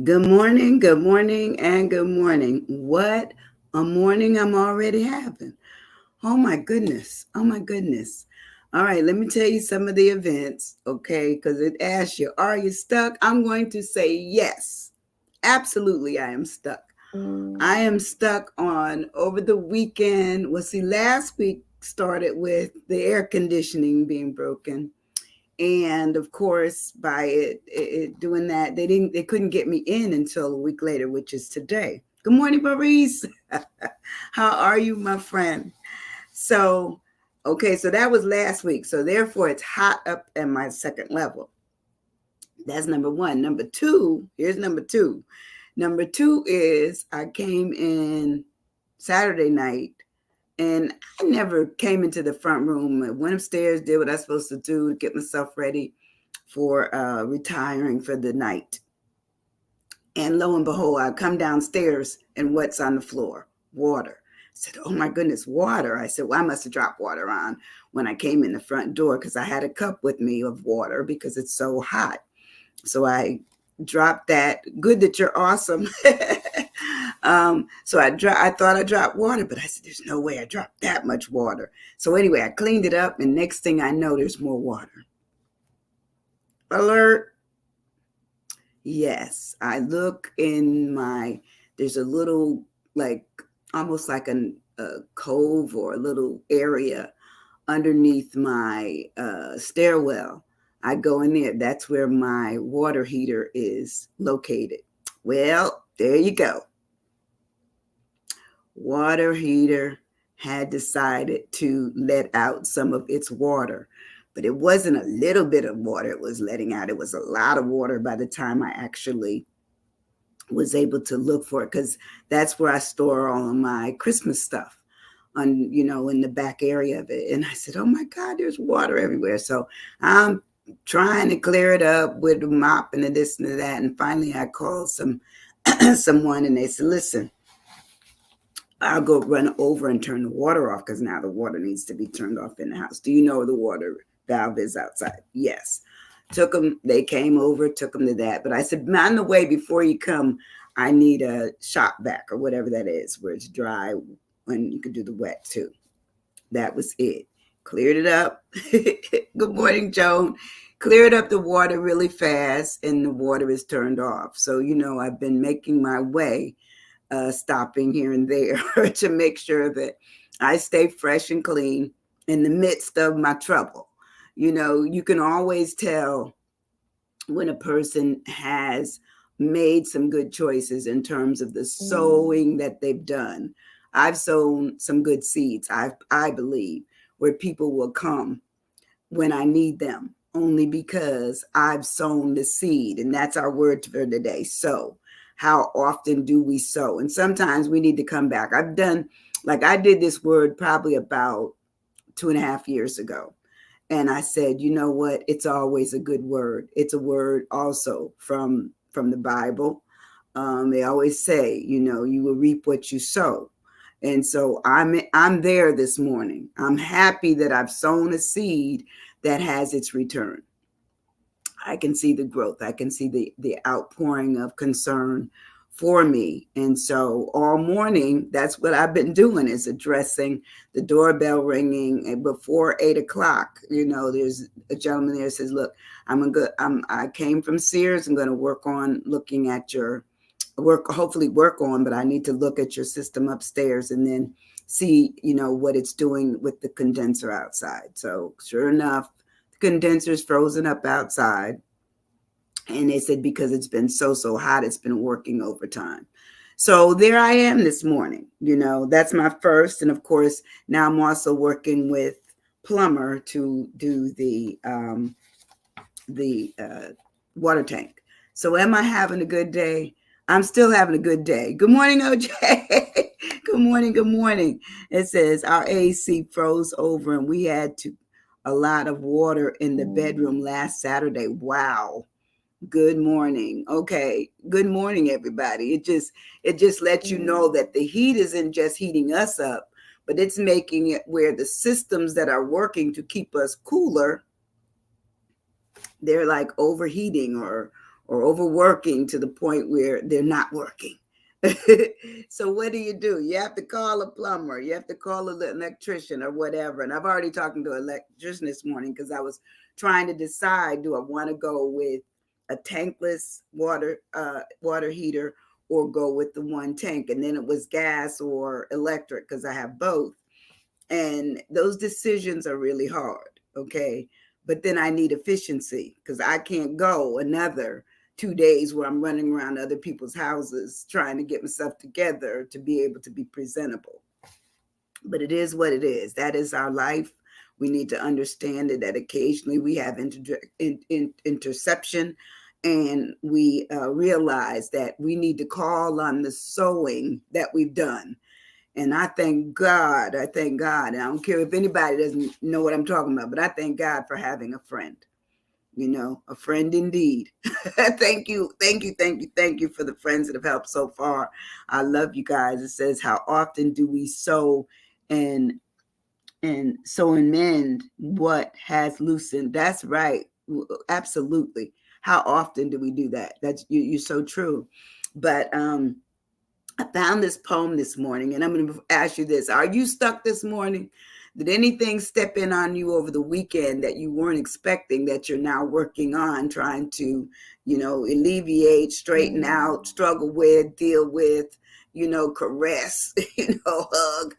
good morning, and good morning. What a morning I'm already having. Oh my goodness. Oh my goodness. All right, let me tell you some of the events, okay? Because it asks you, are you stuck? I'm going to say yes. Absolutely, I am stuck. I am stuck on over the weekend. Well, see, last week started with the air conditioning being broken, and of course by it doing that they couldn't get me in until a week later, which is today. Good morning, Maurice. How are you, my friend? So okay, so that was last week, so therefore it's hot up at my second level. That's number one. Number two, here's number two is I came in Saturday night, and I never came into the front room. I went upstairs, did what I was supposed to do to get myself ready for retiring for the night. And lo and behold, I come downstairs, and what's on the floor? Water. I said, oh my goodness, water. I said, well, I must have dropped water on when I came in the front door because I had a cup with me of water because it's so hot. So I dropped that. Good that you're awesome. I thought I dropped water, but I said, there's no way I dropped that much water. So anyway, I cleaned it up, and next thing I know, there's more water. Alert. Yes, I look in there's a little, like, almost like a cove or a little area underneath my stairwell. I go in there. That's where my water heater is located. Well, there you go. Water heater had decided to let out some of its water, but it wasn't a little bit of water it was letting out. It was a lot of water by the time I actually was able to look for it, because that's where I store all of my Christmas stuff on, in the back area of it. And I said, oh my God, there's water everywhere. So I'm trying to clear it up with a mop and this and that. And finally I called someone, and they said, listen, I'll go run over and turn the water off because now the water needs to be turned off in the house. Do you know where the water valve is outside? Yes. They came over, took them to that. But I said, on the way, before you come, I need a shop vac or whatever that is, where it's dry when you can do the wet too. That was it. Cleared it up. Good morning, Joan. Cleared up the water really fast, and the water is turned off. So, I've been making my way, stopping here and there to make sure that I stay fresh and clean in the midst of my trouble. You can always tell when a person has made some good choices in terms of the sowing that they've done. I've sown some good seeds, I believe, where people will come when I need them, only because I've sown the seed. And that's our word for today, sow. How often do we sow? And sometimes we need to come back. I did this word probably about 2.5 years ago. And I said, you know what? It's always a good word. It's a word also from the Bible. They always say, you will reap what you sow. And so I'm there this morning. I'm happy that I've sown a seed that has its return. I can see the growth. I can see the outpouring of concern for me. And so all morning, that's what I've been doing, is addressing the doorbell ringing. And before 8 o'clock, there's a gentleman there that says, look, I came from Sears. I'm going to work on looking at hopefully work on, but I need to look at your system upstairs and then see, what it's doing with the condenser outside. So sure enough, the condenser's frozen up outside. And they said because it's been so hot, it's been working overtime. So there I am this morning. That's my first. And of course, now I'm also working with plumber to do the water tank. So am I having a good day? I'm still having a good day. Good morning, OJ. Good morning. Good morning. It says our AC froze over, and we had a lot of water in the bedroom last Saturday. Wow. Good morning. Okay. Good morning, everybody. It just lets you know that the heat isn't just heating us up, but it's making it where the systems that are working to keep us cooler, they're like overheating or overworking to the point where they're not working. So what do? You have to call a plumber, you have to call an electrician or whatever. And I've already talked to an electrician this morning because I was trying to decide, do I want to go with a tankless water heater or go with the one tank? And then it was gas or electric because I have both. And those decisions are really hard. Okay. But then I need efficiency because I can't go another 2 days where I'm running around other people's houses trying to get myself together to be able to be presentable. But it is what it is. That is our life. We need to understand that occasionally we have interception, and we realize that we need to call on the sowing that we've done. And I thank God. I thank God. And I don't care if anybody doesn't know what I'm talking about, but I thank God for having a friend. A friend indeed. Thank you. Thank you. Thank you. Thank you for the friends that have helped so far. I love you guys. It says, how often do we sow and sow and mend what has loosened? That's right. Absolutely. How often do we do that? That's you're so true. But I found this poem this morning, and I'm going to ask you this. Are you stuck this morning? Did anything step in on you over the weekend that you weren't expecting, that you're now working on, trying to, alleviate, straighten out, struggle with, deal with, caress, hug?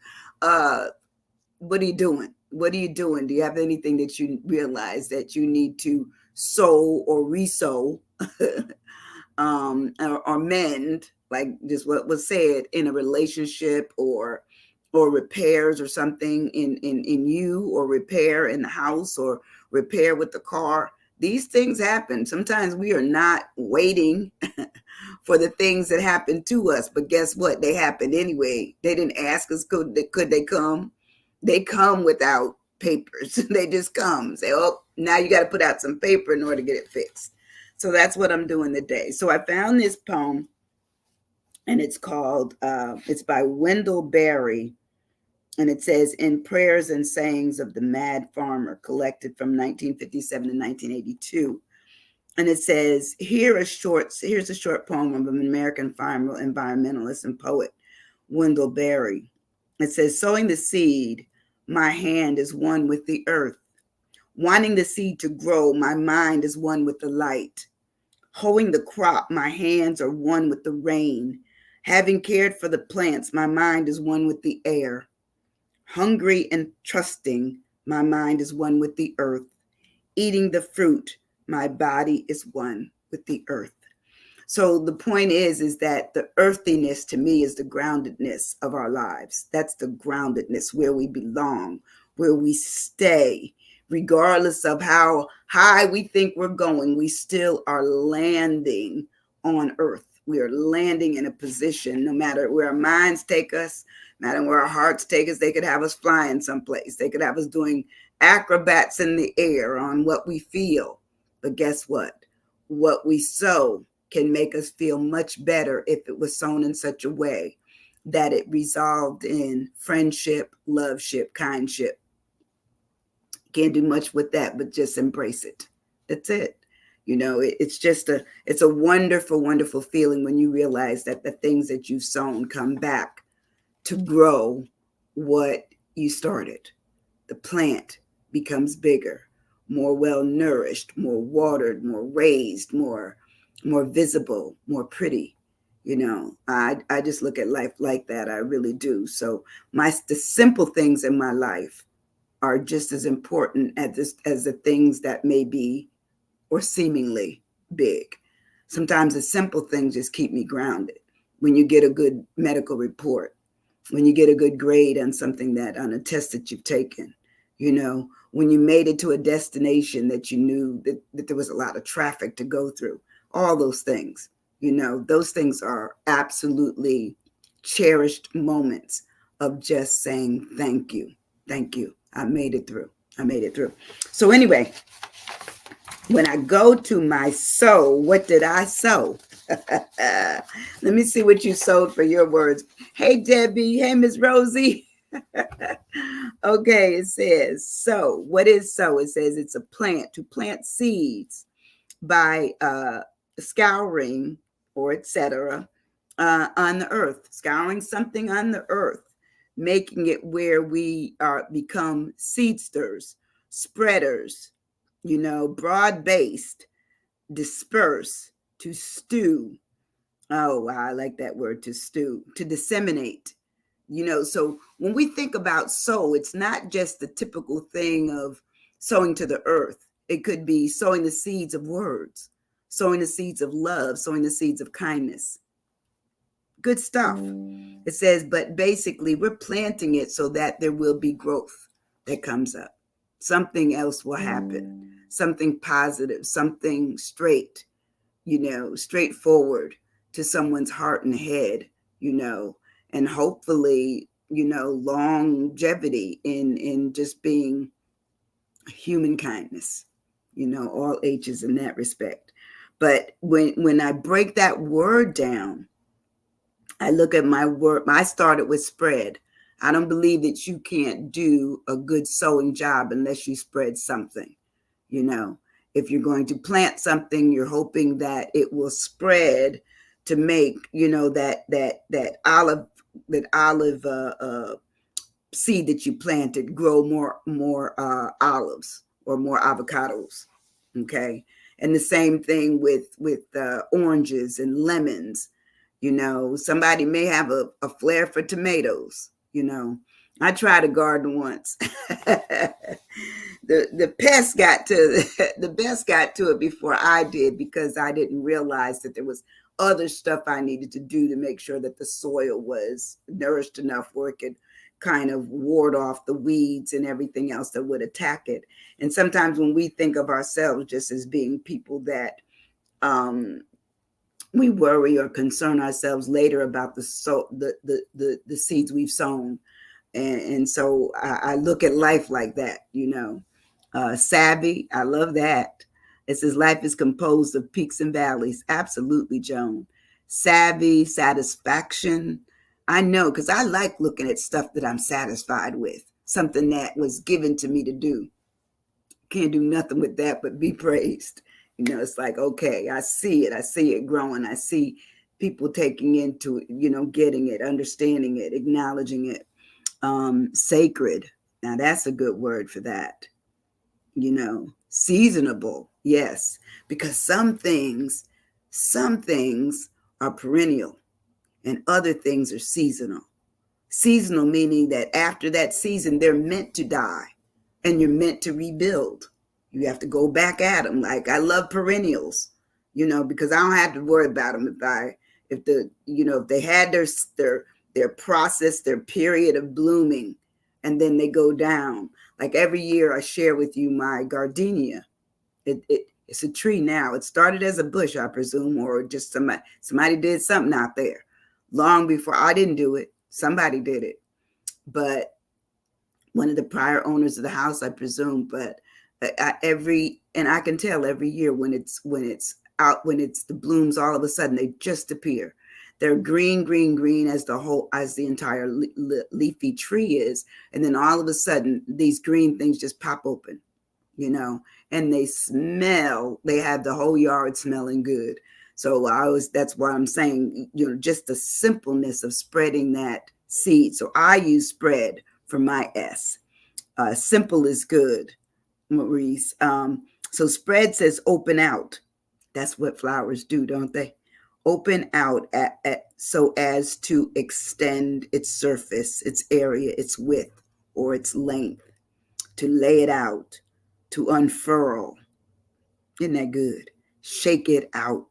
What are you doing? What are you doing? Do you have anything that you realize that you need to sow or resow? Or mend, like just what was said, in a relationship, or repairs or something in you, or repair in the house, or repair with the car. These things happen. Sometimes we are not waiting for the things that happen to us, but guess what? They happened anyway. They didn't ask us, could they come? They come without papers. They just come. Say, oh, now you got to put out some paper in order to get it fixed. So that's what I'm doing today. So I found this poem, and it's called, it's by Wendell Berry, and it says, In Prayers and Sayings of the Mad Farmer, collected from 1957 to 1982. And it says, here's a short poem of an American farmer, environmentalist, and poet, Wendell Berry. It says, sowing the seed, my hand is one with the earth. Wanting the seed to grow, my mind is one with the light. Hoeing the crop, my hands are one with the rain. Having cared for the plants, my mind is one with the air. Hungry and trusting, my mind is one with the earth. Eating the fruit, my body is one with the earth. So the point is that the earthiness to me is the groundedness of our lives. That's the groundedness, where we belong, where we stay. Regardless of how high we think we're going, we still are landing on earth. We are landing in a position, no matter where our minds take us, no matter where our hearts take us. They could have us flying someplace. They could have us doing acrobats in the air on what we feel. But guess what? What we sow can make us feel much better if it was sown in such a way that it resolved in friendship, loveship, kindship. Can't do much with that, but just embrace it. That's it. It's a wonderful, wonderful feeling when you realize that the things that you've sown come back to grow what you started. The plant becomes bigger, more well nourished, more watered, more raised, more visible, more pretty. I just look at life like that. I really do. So the simple things in my life are just as important as the things that may be or seemingly big. Sometimes the simple things just keep me grounded. When you get a good medical report, when you get a good grade on on a test that you've taken, when you made it to a destination that you knew that there was a lot of traffic to go through, all those things, those things are absolutely cherished moments of just saying, thank you. Thank you. I made it through. So anyway, when I go to my sow, what did I sow? Let me see what you sowed for your words. Hey, Debbie. Hey, Miss Rosie. Okay, it says sow. What is sow? It says it's a plant, to plant seeds by scouring or etc. On the earth, scouring something on the earth, making it where we are become seedsters, spreaders, broad based, disperse, to stew. Oh, wow, I like that word, to stew, to disseminate. So when we think about sow, it's not just the typical thing of sowing to the earth. It could be sowing the seeds of words, sowing the seeds of love, sowing the seeds of kindness. Good stuff. It says, but basically, we're planting it so that there will be growth that comes up. Something else will happen, something positive, something straight, straightforward to someone's heart and head, and hopefully, longevity in just being human kindness, all ages in that respect. But when I break that word down, I look at my word. I started with spread. I don't believe that you can't do a good sowing job unless you spread something. If you're going to plant something, you're hoping that it will spread to make, that olive seed that you planted grow more olives or more avocados. Okay. And the same thing with oranges and lemons. Somebody may have a flair for tomatoes. I tried a garden once. the pest got to the best got to it before I did, because I didn't realize that there was other stuff I needed to do to make sure that the soil was nourished enough where it could kind of ward off the weeds and everything else that would attack it. And sometimes when we think of ourselves just as being people that we worry or concern ourselves later about the seeds we've sown. And so I look at life like that, savvy. I love that. It says life is composed of peaks and valleys. Absolutely, Joan. Savvy, satisfaction. I know, because I like looking at stuff that I'm satisfied with, something that was given to me to do. Can't do nothing with that but be praised. It's like, okay, I see it growing. I see people taking into it, getting it, understanding it, acknowledging it. Sacred. Now that's a good word for that. Seasonable. Yes, because some things are perennial and other things are seasonal. Seasonal meaning that after that season, they're meant to die and you're meant to rebuild. You have to go back at them. Like, I love perennials, because I don't have to worry about them if they had their process, their period of blooming, and then they go down. Like every year I share with you my gardenia. It's a tree now. It started as a bush, I presume, or just somebody did something out there long before I didn't do it. Somebody did it. But one of the prior owners of the house, I presume, but I can tell every year when it's out, when it's the blooms, all of a sudden they just appear. They're green as the entire leafy tree is, and then all of a sudden these green things just pop open, and they smell. They have the whole yard smelling good. So that's why I'm saying, just the simpleness of spreading that seed. So I use spread for my S. Simple is good, Maurice. So spread says open out. That's what flowers do, don't they? Open out so as to extend its surface, its area, its width, or its length, to lay it out, to unfurl. Isn't that good? Shake it out,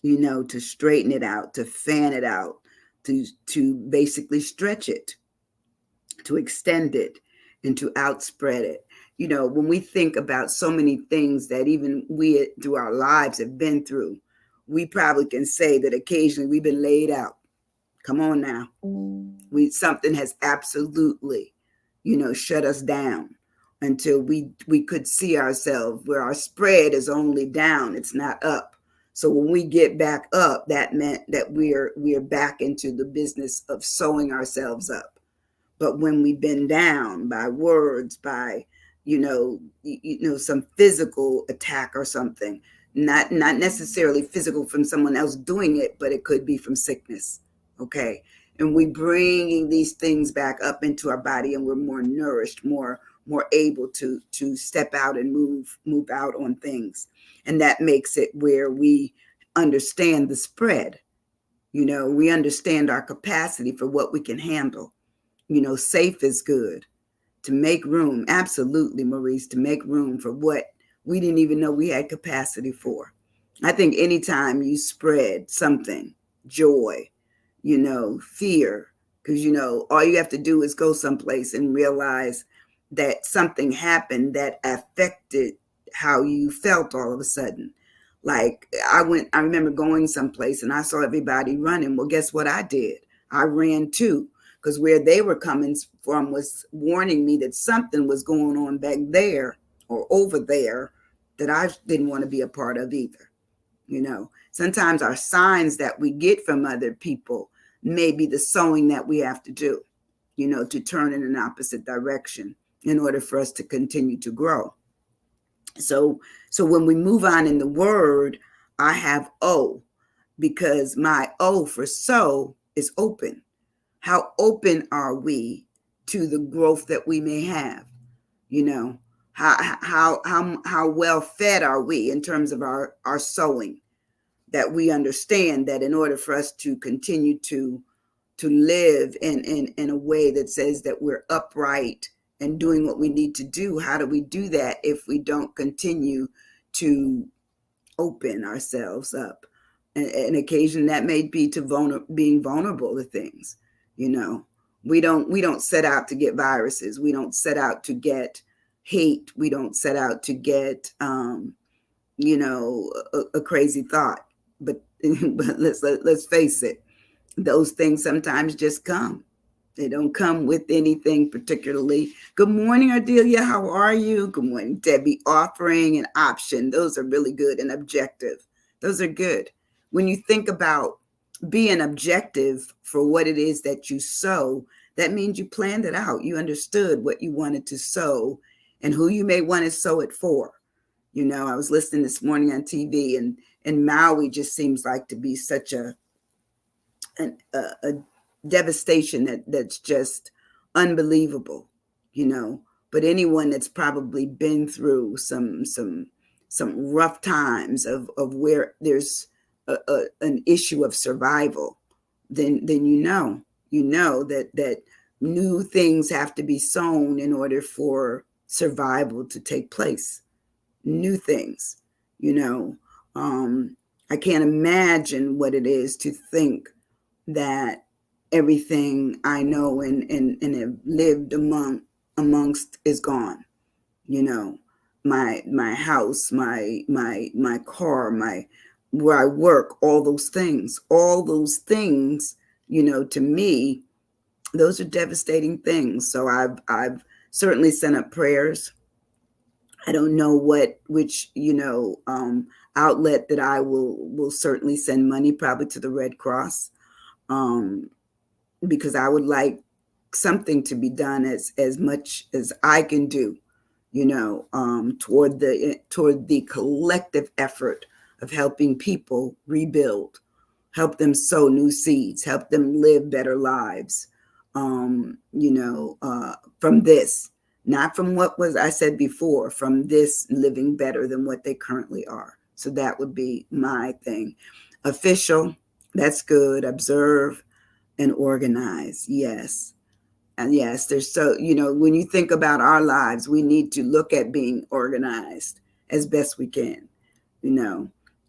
to straighten it out, to fan it out, to basically stretch it, to extend it, and to outspread it. When we think about so many things that even we through our lives have been through, we probably can say that occasionally we've been laid out. Come on now. Something has absolutely, shut us down until we could see ourselves, where our spread is only down, it's not up. So when we get back up, that meant that we're back into the business of sewing ourselves up. But when we've been down by words, by some physical attack or something, not necessarily physical from someone else doing it, but it could be from sickness. Okay. And we bringing these things back up into our body, and we're more nourished, more able to step out and move out on things. And that makes it where we understand the spread. We understand our capacity for what we can handle. Safe is good. To make room, absolutely, Maurice, to make room for what we didn't even know we had capacity for. I think anytime you spread something, joy, fear, because, all you have to do is go someplace and realize that something happened that affected how you felt all of a sudden. Like I remember going someplace and I saw everybody running. Well, guess what I did? I ran too, because where they were coming from was warning me that something was going on back there or over there that I didn't want to be a part of either. Sometimes our signs that we get from other people may be the sowing that we have to do, to turn in an opposite direction in order for us to continue to grow. So when we move on in the word, I have O, because my O for sow is open. How open are we to the growth that we may have? How well fed are we in terms of our sowing, that we understand that in order for us to continue to live in a way that says that we're upright and doing what we need to do, how do we do that if we don't continue to open ourselves up? An occasion that may be to being vulnerable to things. We don't set out to get viruses. We don't set out to get hate. We don't set out to get a crazy thought. But let's face it, those things sometimes just come. They don't come with anything particularly. Good morning, Ardelia. How are you? Good morning, Debbie. Offering and option. Those are really good. And objective. Those are good. When you think about being objective for what it is that you sow, that means you planned it out. You understood what you wanted to sow and who you may want to sow it for. I was listening this morning on TV, and Maui just seems like to be such a devastation that's just unbelievable, But anyone that's probably been through some rough times of where there's an issue of survival, then you know that new things have to be sown in order for survival to take place. New things, I can't imagine what it is to think that everything I know and have lived amongst is gone. My house, my car, where I work, all those things, to me, those are devastating things. So I've certainly sent up prayers. I don't know which outlet that I will certainly send money, probably to the Red Cross, because I would like something to be done as much as I can do, toward the collective effort of helping people rebuild, help them sow new seeds, help them live better lives, from this. Not from what was I said before, from this living better than what they currently are. So that would be my thing. Official, that's good. Observe and organize. Yes. And yes, there's when you think about our lives, we need to look at being organized as best we can.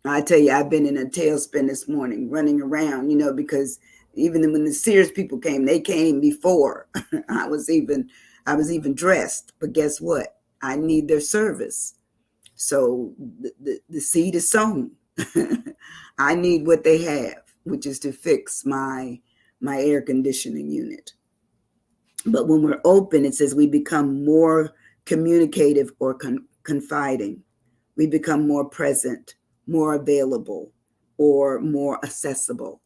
I tell you, I've been in a tailspin this morning running around, because even when the Sears people came, they came before I was even dressed. But guess what? I need their service. So the seed is sown. I need what they have, which is to fix my air conditioning unit. But when we're open, it says we become more communicative or confiding. We become more present, more available, or more accessible.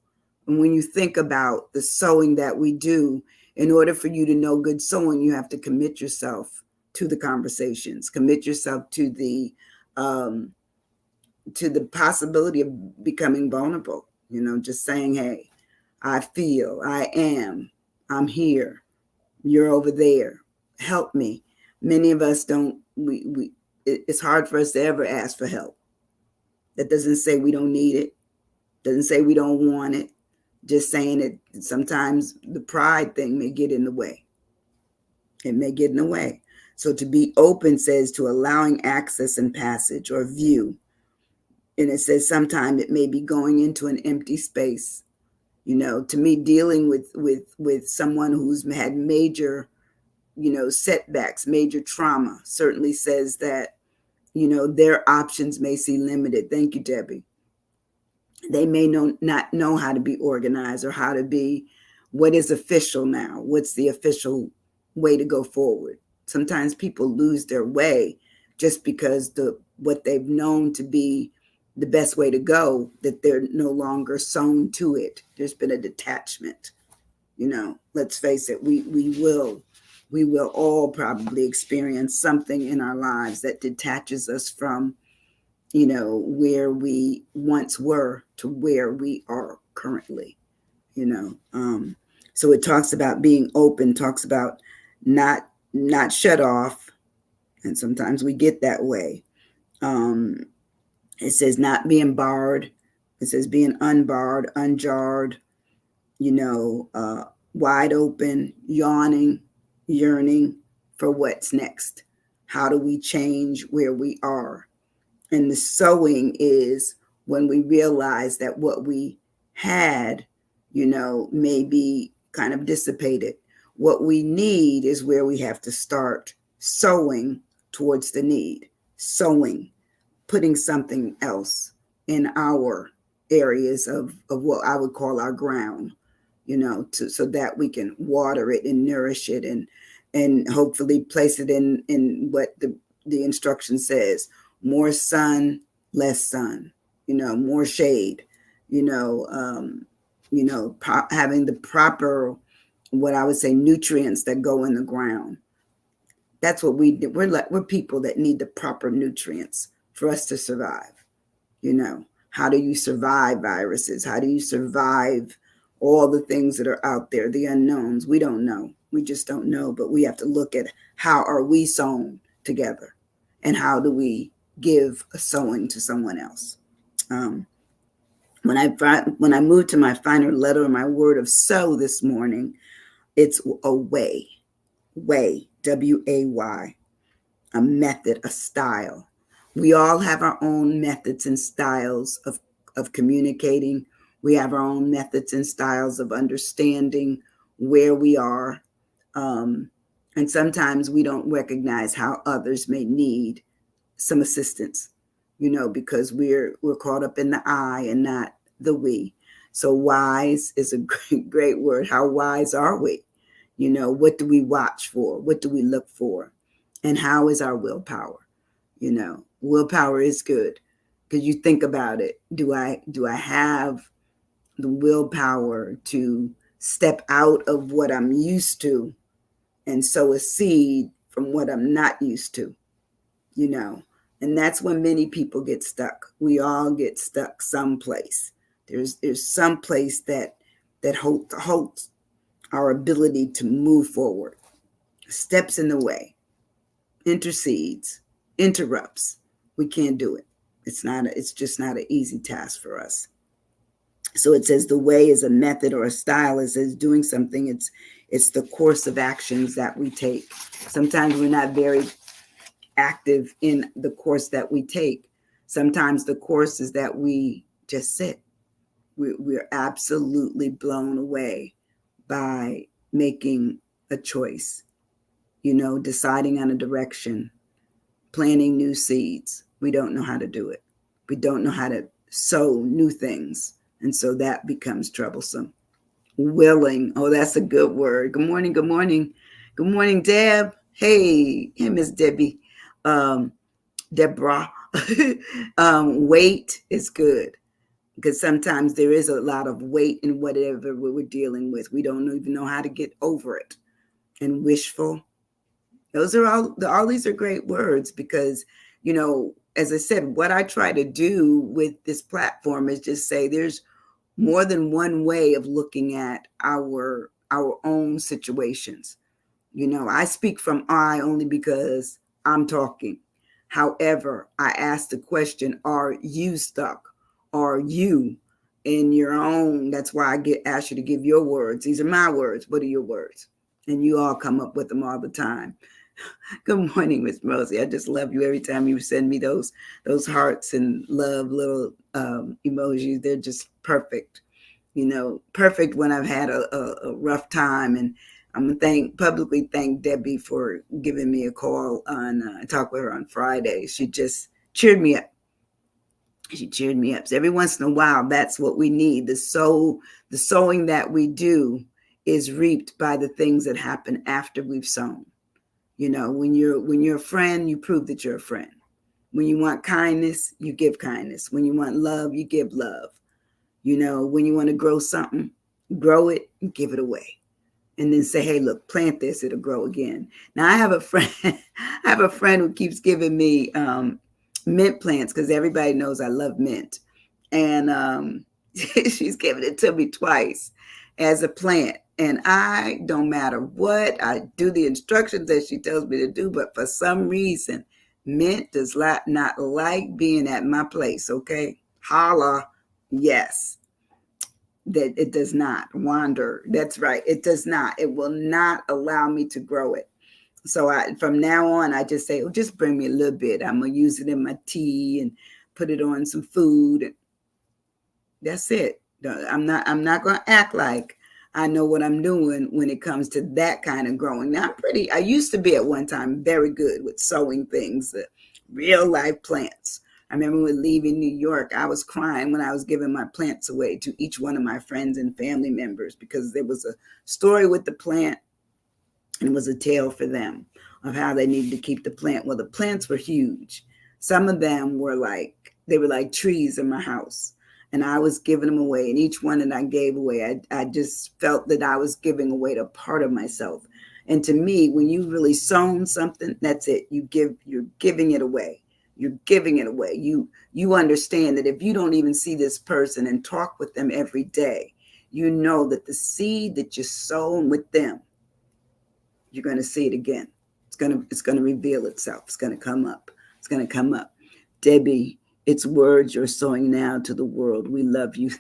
And when you think about the sowing that we do, in order for you to know good sowing, you have to commit yourself to the conversations, commit yourself to the to the possibility of becoming vulnerable, just saying, hey, I feel, I am, I'm here, you're over there, help me. Many of us don't, it's hard for us to ever ask for help. That doesn't say we don't need it, doesn't say we don't want it, just saying it. Sometimes the pride thing may get in the way. It may get in the way. So to be open says to allowing access and passage or view. And it says sometimes it may be going into an empty space. To me, dealing with someone who's had major, setbacks, major trauma, certainly says that, their options may seem limited. Thank you, Debbie. They may not know how to be organized or how to be what is official now. What's the official way to go forward? Sometimes people lose their way just because what they've known to be the best way to go, that they're no longer sewn to it. There's been a detachment. Let's face it, we will all probably experience something in our lives that detaches us from where we once were to where we are currently. So it talks about being open, talks about not shut off, and sometimes we get that way. It says not being barred. It says being unbarred, unjarred, wide open, yawning, yearning for what's next. How do we change where we are? And the sowing is when we realize that what we had, may be kind of dissipated. What we need is where we have to start sowing towards the need, sowing, putting something else in our areas of what I would call our ground, so that we can water it and nourish it and hopefully place it in what the instruction says. More sun, less sun, more shade, having the proper, what I would say, nutrients that go in the ground. That's what we do. We're people that need the proper nutrients for us to survive. How do you survive viruses? How do you survive all the things that are out there, the unknowns? We don't know. We just don't know, but we have to look at how are we sewn together and how do we give a sewing to someone else. When I moved to my final letter, my word of sow this morning, it's a way, W-A-Y, a method, a style. We all have our own methods and styles of communicating. We have our own methods and styles of understanding where we are. And sometimes we don't recognize how others may need some assistance, because we're caught up in the I and not the we. So wise is a great word. How wise are we? What do we watch for? What do we look for? And how is our willpower? Willpower is good because you think about it. Do I have the willpower to step out of what I'm used to and sow a seed from what I'm not used to? And that's when many people get stuck. We all get stuck someplace. There's some place that holds our ability to move forward, steps in the way, intercedes, interrupts. We can't do it. It's just not an easy task for us. So it says the way is a method or a style. It says doing something. It's the course of actions that we take. Sometimes we're not very active in the course that we take. Sometimes the course is that we just sit. We're absolutely blown away by making a choice, deciding on a direction, planting new seeds. We don't know how to do it. We don't know how to sow new things. And so that becomes troublesome. Willing. Oh, that's a good word. Good morning. Good morning. Good morning, Deb. Hey, Miss Debbie. Deborah. Weight is good because sometimes there is a lot of weight in whatever we're dealing with. We don't even know how to get over it. And wishful. Those are all these are great words because, as I said, what I try to do with this platform is just say there's more than one way of looking at our own situations. I speak from I only because I'm talking. However, I ask the question, are you stuck? Are you in your own? That's why I get asked you to give your words. These are my words. What are your words? And you all come up with them all the time. Good morning, Miss Rosie. I just love you every time you send me those hearts and love little emojis. They're just perfect. Perfect when I've had a rough time. And I'm gonna publicly thank Debbie for giving me a call on talk with her on Friday. She just cheered me up. She cheered me up. So every once in a while, that's what we need. The sowing that we do is reaped by the things that happen after we've sown. When you're a friend, you prove that you're a friend. When you want kindness, you give kindness. When you want love, you give love. When you want to grow something, grow it and give it away. And then say, hey, look, plant this, it'll grow again. Now I have a friend, who keeps giving me mint plants because everybody knows I love mint. And she's given it to me twice as a plant. And I don't matter what, I do the instructions that she tells me to do, but for some reason, mint does not like being at my place, okay? Holla, yes. That it does not wander. That's right. It does not. It will not allow me to grow it. So from now on, I just say, oh, just bring me a little bit. I'm going to use it in my tea and put it on some food. That's it. I'm not going to act like I know what I'm doing when it comes to that kind of growing. Now I used to be at one time very good with sowing things, real life plants. I remember when leaving New York, I was crying when I was giving my plants away to each one of my friends and family members because there was a story with the plant and it was a tale for them of how they needed to keep the plant. Well, the plants were huge. Some of them were like trees in my house. And I was giving them away. And each one that I gave away, I just felt that I was giving away a part of myself. And to me, when you really sown something, that's it. You're giving it away. You're giving it away. You understand that if you don't even see this person and talk with them every day, you know that the seed that you're sown with them, you're going to see it again. It's going to reveal itself. It's going to come up. It's going to come up. Debbie, it's words you're sowing now to the world. We love you.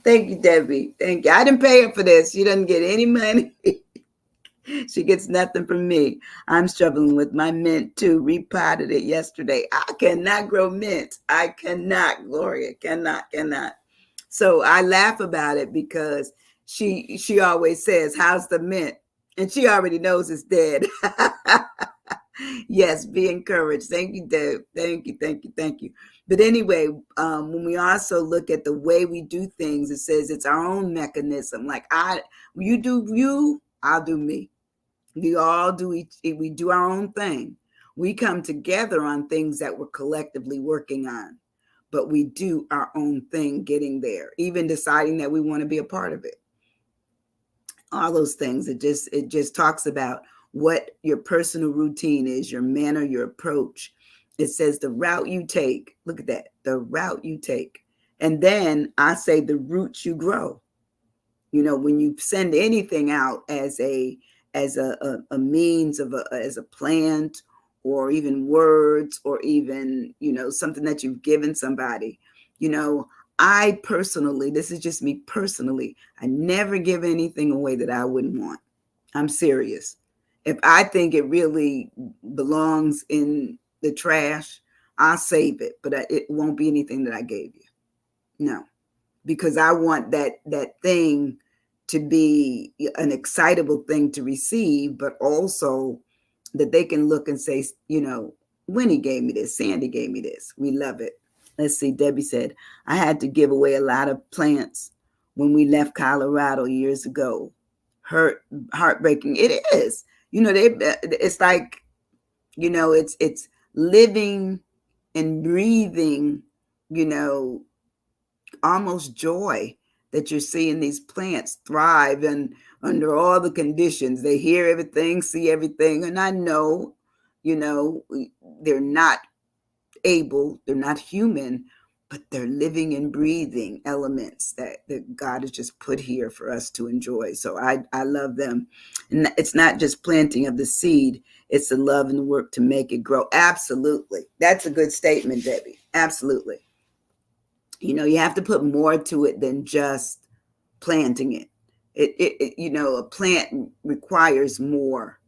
Thank you, Debbie. Thank you. I didn't pay her for this. She doesn't get any money. She gets nothing from me. I'm struggling with my mint too. Repotted it yesterday. I cannot grow mint. I cannot, Gloria. Cannot. So I laugh about it because she always says, how's the mint? And she already knows it's dead. Yes, be encouraged. Thank you, Deb. Thank you. But anyway, when we also look at the way we do things, it says it's our own mechanism. Like you do you, I'll do me. We all we do our own thing. We come together on things that we're collectively working on, but we do our own thing getting there, even deciding that we want to be a part of it. All those things. It just talks about what your personal routine is, your manner, your approach. It says the route you take. Look at that, the route you take. And then I say the roots you grow. When you send anything out as a means of as a plant or even words or even, something that you've given somebody, I personally, this is just me personally, I never give anything away that I wouldn't want. I'm serious. If I think it really belongs in the trash, I'll save it, but it won't be anything that I gave you. No, because I want that thing to be an excitable thing to receive, but also that they can look and say, Winnie gave me this, Sandy gave me this. We love it. Let's see, Debbie said, I had to give away a lot of plants when we left Colorado years ago. Heartbreaking. It is. It's like, it's living and breathing, almost joy that you're seeing these plants thrive and under all the conditions. They hear everything, see everything. And I know, they're not able, they're not human, but they're living and breathing elements that God has just put here for us to enjoy. So I love them. And it's not just planting of the seed, it's the love and the work to make it grow. Absolutely. That's a good statement, Debbie. Absolutely. You have to put more to it than just planting it. A plant requires more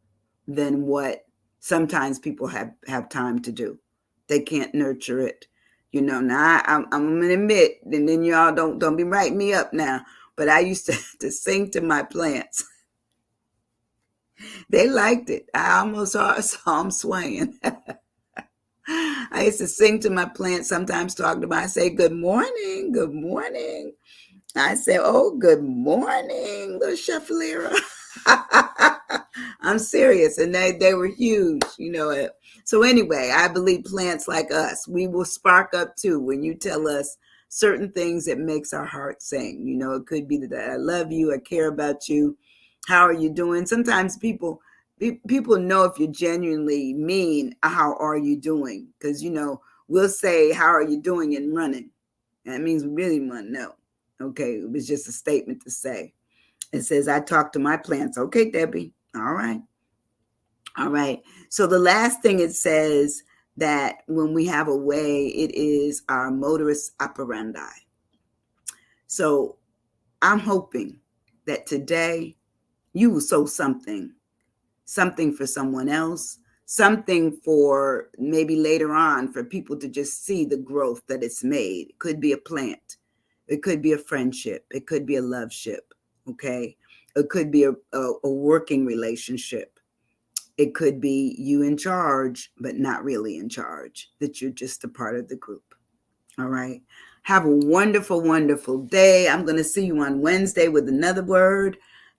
than what sometimes people have time to do. They can't nurture it. Now I'm gonna admit, and then y'all don't be writing me up now, but I used to sing to my plants. They liked it. I almost saw them swaying. I used to sing to my plants, sometimes talk to them. I say, good morning, good morning. I say, oh, good morning, little Chefalera. I'm serious. And they were huge, So anyway, I believe plants like us, we will spark up too when you tell us certain things that makes our heart sing. It could be that I love you, I care about you. How are you doing? Sometimes people know if you genuinely mean, how are you doing? Because, we'll say, how are you doing in running? That means we really want to know. Okay, it was just a statement to say. It says, I talk to my plants. Okay, Debbie. All right. All right. So the last thing it says that when we have a way, it is our modus operandi. So I'm hoping that today you will sow something for someone else, something for maybe later on for people to just see the growth that it's made. It could be a plant. It could be a friendship. It could be a love ship. Okay. It could be a working relationship. It could be you in charge, but not really in charge, that you're just a part of the group. All right. Have a wonderful, wonderful day. I'm going to see you on Wednesday with another word.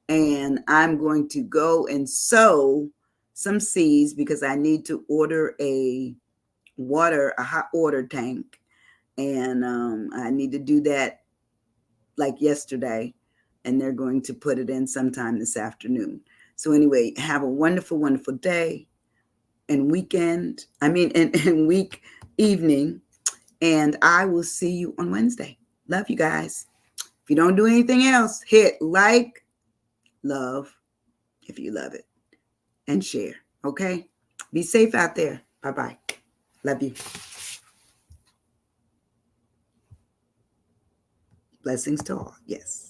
And I'm going to go and sow some seeds because I need to order a hot water tank. And I need to do that like yesterday. And they're going to put it in sometime this afternoon. So anyway, have a wonderful, wonderful day and weekend. And week evening. And I will see you on Wednesday. Love you guys. If you don't do anything else, hit like, love, if you love it, and share. Okay? Be safe out there. Bye-bye. Love you. Blessings to all. Yes.